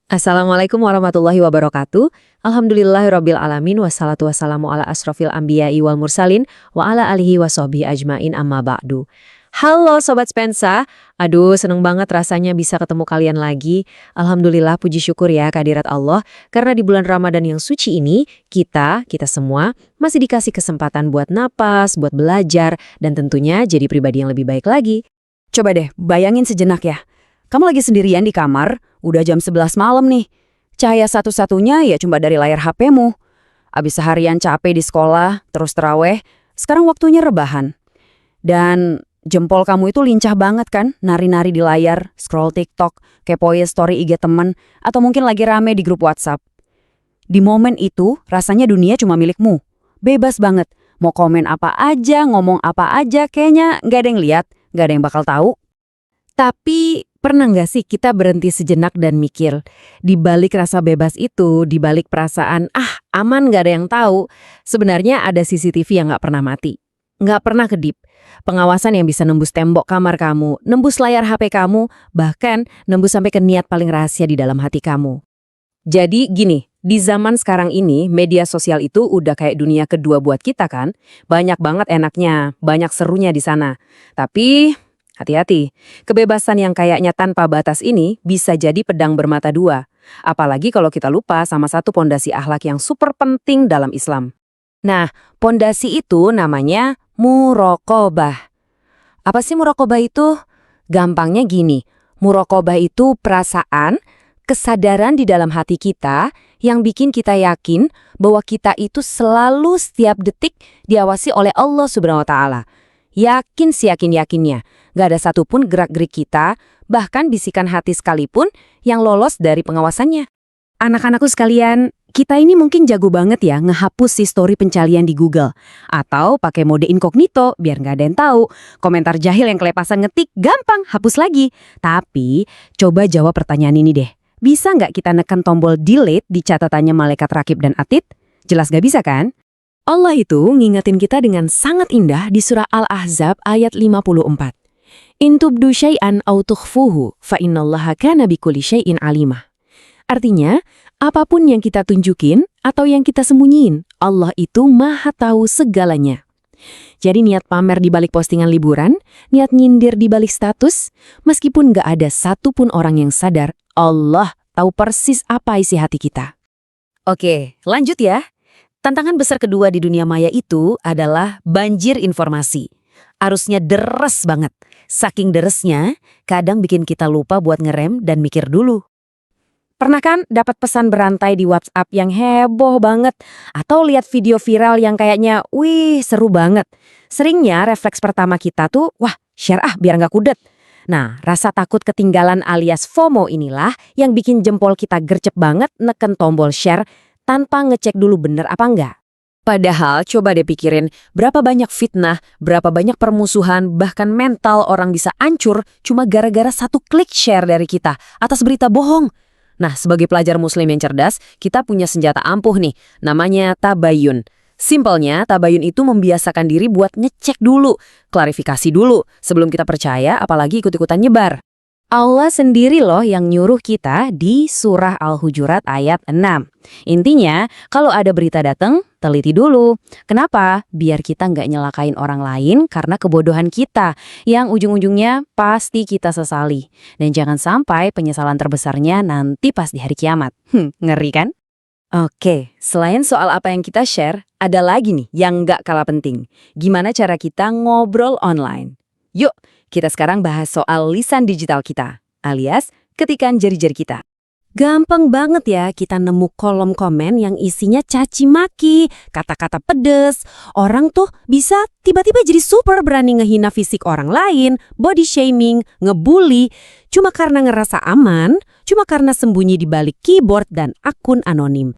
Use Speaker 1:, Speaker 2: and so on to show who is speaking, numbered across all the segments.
Speaker 1: Assalamualaikum warahmatullahi wabarakatuh. Alhamdulillahirabbil alamin wassalatu wassalamu ala asrofil anbiya'i wal mursalin wa ala alihi washabihi ajmain amma ba'du. Halo Sobat Spensa, aduh seneng banget rasanya bisa ketemu kalian lagi. Alhamdulillah puji syukur ya kehadirat Allah, karena di bulan Ramadan yang suci ini, kita semua masih dikasih kesempatan buat napas, buat belajar, dan tentunya jadi pribadi yang lebih baik lagi.
Speaker 2: Coba deh, bayangin sejenak ya. Kamu lagi sendirian di kamar, udah jam 11 malam nih. Cahaya satu-satunya ya cuma dari layar HP-mu. Abis seharian capek di sekolah, terus terawih, sekarang waktunya rebahan. Dan jempol kamu itu lincah banget kan, nari-nari di layar, scroll TikTok, kepoin story IG temen, atau mungkin lagi rame di grup WhatsApp. Di momen itu, rasanya dunia cuma milikmu. Bebas banget, mau komen apa aja, ngomong apa aja, kayaknya nggak ada yang lihat, nggak ada yang bakal tahu.
Speaker 1: Tapi pernah nggak sih kita berhenti sejenak dan mikir, di balik rasa bebas itu, di balik perasaan, aman nggak ada yang tahu, sebenarnya ada CCTV yang nggak pernah mati. Nggak pernah kedip. Pengawasan yang bisa nembus tembok kamar kamu, nembus layar HP kamu, bahkan nembus sampai ke niat paling rahasia di dalam hati kamu. Jadi gini, di zaman sekarang ini, media sosial itu udah kayak dunia kedua buat kita kan? Banyak banget enaknya, banyak serunya di sana. Tapi hati-hati, kebebasan yang kayaknya tanpa batas ini bisa jadi pedang bermata dua. Apalagi kalau kita lupa sama satu pondasi akhlak yang super penting dalam Islam. Nah, pondasi itu namanya muraqabah. Apa sih muraqabah itu? Gampangnya gini, muraqabah itu perasaan, kesadaran di dalam hati kita yang bikin kita yakin bahwa kita itu selalu setiap detik diawasi oleh Allah Subhanahu wa Ta'ala. Yakin seyakin-yakinnya, gak ada satupun gerak-gerik kita, bahkan bisikan hati sekalipun yang lolos dari pengawasannya. Anak-anakku sekalian, kita ini mungkin jago banget ya ngehapus history pencarian di Google. Atau pakai mode incognito biar gak ada yang tahu. Komentar jahil yang kelepasan ngetik, gampang hapus lagi. Tapi, coba jawab pertanyaan ini deh. Bisa nggak kita nekan tombol delete di catatannya malaikat rakib dan atid? Jelas gak bisa kan? Allah itu ngingetin kita dengan sangat indah di surah Al-Ahzab ayat 54. In tubdu syai'an aw tukhfuhu fa innallaha kana bikulli syai'in alimah. Artinya, apapun yang kita tunjukin atau yang kita sembunyiin, Allah itu maha tahu segalanya. Jadi niat pamer di balik postingan liburan, niat nyindir di balik status, meskipun nggak ada satupun orang yang sadar, Allah tahu persis apa isi hati kita. Oke, lanjut ya. Tantangan besar kedua di dunia maya itu adalah banjir informasi. Arusnya deres banget. Saking deresnya, kadang bikin kita lupa buat ngerem dan mikir dulu. Pernah kan dapat pesan berantai di WhatsApp yang heboh banget? Atau lihat video viral yang kayaknya, wih seru banget. Seringnya refleks pertama kita tuh, wah share biar nggak kudet. Nah, rasa takut ketinggalan alias FOMO inilah yang bikin jempol kita gercep banget neken tombol share tanpa ngecek dulu bener apa enggak. Padahal coba deh pikirin berapa banyak fitnah, berapa banyak permusuhan, bahkan mental orang bisa hancur cuma gara-gara satu klik share dari kita atas berita bohong. Nah, sebagai pelajar muslim yang cerdas, kita punya senjata ampuh nih, namanya tabayun. Simpelnya, tabayun itu membiasakan diri buat ngecek dulu, klarifikasi dulu, sebelum kita percaya apalagi ikut-ikutan nyebar. Allah sendiri loh yang nyuruh kita di surah Al-Hujurat ayat 6. Intinya, kalau ada berita datang, teliti dulu. Kenapa? Biar kita nggak nyelakain orang lain karena kebodohan kita, yang ujung-ujungnya pasti kita sesali. Dan jangan sampai penyesalan terbesarnya nanti pas di hari kiamat. Ngeri kan? Oke, selain soal apa yang kita share, ada lagi nih yang nggak kalah penting. Gimana cara kita ngobrol online? Yuk, kita sekarang bahas soal lisan digital kita, alias ketikan jari-jari kita. Gampang banget ya kita nemu kolom komen yang isinya caci maki, kata-kata pedes. Orang tuh bisa tiba-tiba jadi super berani ngehina fisik orang lain, body shaming, ngebully, cuma karena ngerasa aman, cuma karena sembunyi di balik keyboard dan akun anonim.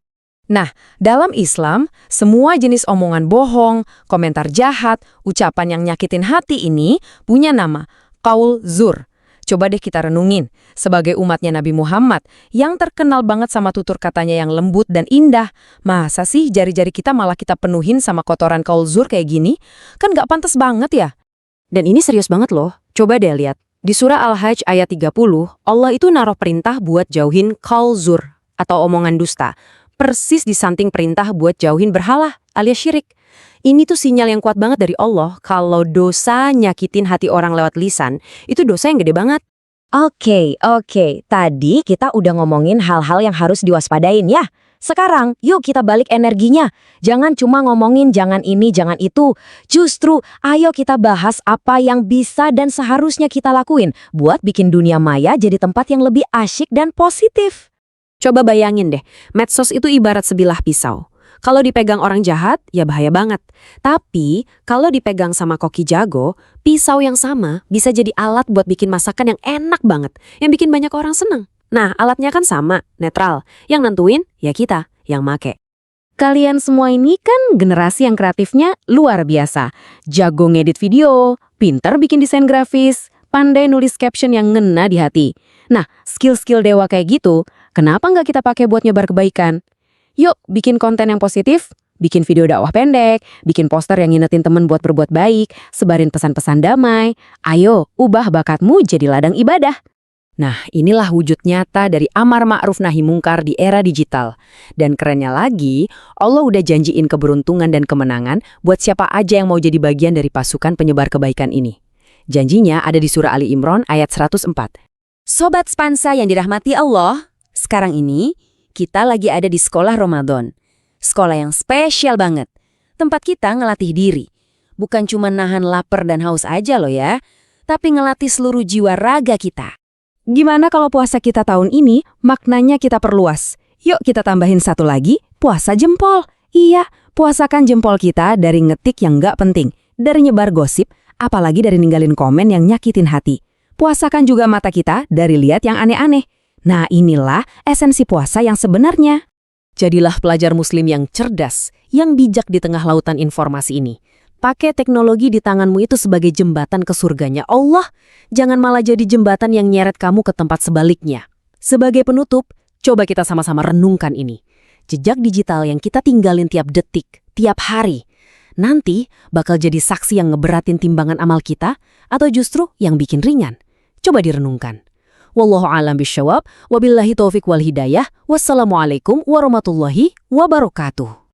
Speaker 1: Nah, dalam Islam, semua jenis omongan bohong, komentar jahat, ucapan yang nyakitin hati ini punya nama, qaul zur. Coba deh kita renungin, sebagai umatnya Nabi Muhammad yang terkenal banget sama tutur katanya yang lembut dan indah, masa sih jari-jari kita malah kita penuhin sama kotoran qaul zur kayak gini? Kan gak pantas banget ya? Dan ini serius banget loh, coba deh lihat.
Speaker 3: Di surah Al-Hajj ayat 30, Allah itu naruh perintah buat jauhin qaul zur atau omongan dusta. Persis di samping perintah buat jauhin berhala alias syirik. Ini tuh sinyal yang kuat banget dari Allah kalau dosa nyakitin hati orang lewat lisan, itu dosa yang gede banget.
Speaker 4: Oke. Tadi kita udah ngomongin hal-hal yang harus diwaspadain ya. Sekarang, yuk kita balik energinya. Jangan cuma ngomongin jangan ini, jangan itu. Justru, ayo kita bahas apa yang bisa dan seharusnya kita lakuin buat bikin dunia maya jadi tempat yang lebih asyik dan positif.
Speaker 3: Coba bayangin deh, medsos itu ibarat sebilah pisau. Kalau dipegang orang jahat, ya bahaya banget. Tapi, kalau dipegang sama koki jago, pisau yang sama bisa jadi alat buat bikin masakan yang enak banget, yang bikin banyak orang seneng. Nah, alatnya kan sama, netral. Yang nentuin, ya kita, yang make.
Speaker 1: Kalian semua ini kan generasi yang kreatifnya luar biasa. Jago ngedit video, pinter bikin desain grafis, pandai nulis caption yang ngena di hati. Nah, skill-skill dewa kayak gitu, kenapa nggak kita pakai buat nyebar kebaikan? Yuk, bikin konten yang positif, bikin video dakwah pendek, bikin poster yang ngingetin temen buat berbuat baik, sebarin pesan-pesan damai. Ayo, ubah bakatmu jadi ladang ibadah.
Speaker 3: Nah, inilah wujud nyata dari amar ma'ruf nahi mungkar di era digital. Dan kerennya lagi, Allah udah janjiin keberuntungan dan kemenangan buat siapa aja yang mau jadi bagian dari pasukan penyebar kebaikan ini. Janjinya ada di surah Ali Imran ayat 104.
Speaker 4: Sobat Spansa yang dirahmati Allah, sekarang ini kita lagi ada di sekolah Ramadan. Sekolah yang spesial banget. Tempat kita ngelatih diri. Bukan cuma nahan lapar dan haus aja loh ya, tapi ngelatih seluruh jiwa raga kita.
Speaker 2: Gimana kalau puasa kita tahun ini, maknanya kita perluas. Yuk kita tambahin satu lagi, puasa jempol. Iya, puasakan jempol kita dari ngetik yang nggak penting, dari nyebar gosip, apalagi dari ninggalin komen yang nyakitin hati. Puasakan juga mata kita dari lihat yang aneh-aneh. Nah inilah esensi puasa yang sebenarnya.
Speaker 3: Jadilah pelajar muslim yang cerdas, yang bijak di tengah lautan informasi ini. Pakai teknologi di tanganmu itu sebagai jembatan ke surganya Allah. Jangan malah jadi jembatan yang nyeret kamu ke tempat sebaliknya. Sebagai penutup, coba kita sama-sama renungkan ini. Jejak digital yang kita tinggalin tiap detik, tiap hari. Nanti bakal jadi saksi yang ngeberatin timbangan amal kita atau justru yang bikin ringan. Coba direnungkan. Wallahu a'lam bisyawab, wabillahi taufiq wal hidayah, wassalamualaikum warahmatullahi wabarakatuh.